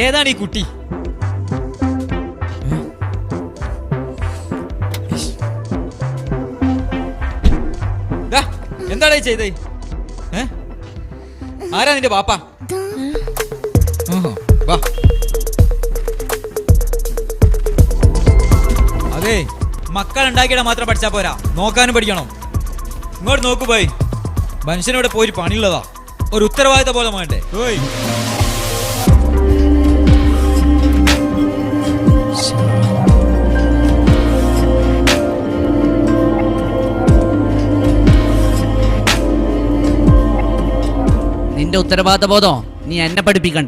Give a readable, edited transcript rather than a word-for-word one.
ഏതാണ് ഈ കുട്ടി? എന്താണ് ഈ ചെയ്തേ? ആരാ നിന്റെ പാപ്പ? അതെ, മക്കൾ ഉണ്ടാക്കിയാൽ മാത്രം പഠിച്ചാ പോരാ, നോക്കാനും പഠിക്കണം. ഇങ്ങോട്ട് നോക്കു പോയി, മനുഷ്യനിവിടെ പോയി പണിയുള്ളതാ, ഒരു ഉത്തരവാദിത്ത പോലെ വേണ്ടേ? നിന്റെ ഉത്തരവാദിത്ത ബോധം നീ എന്നെ പഠിപ്പിക്കണ്ട.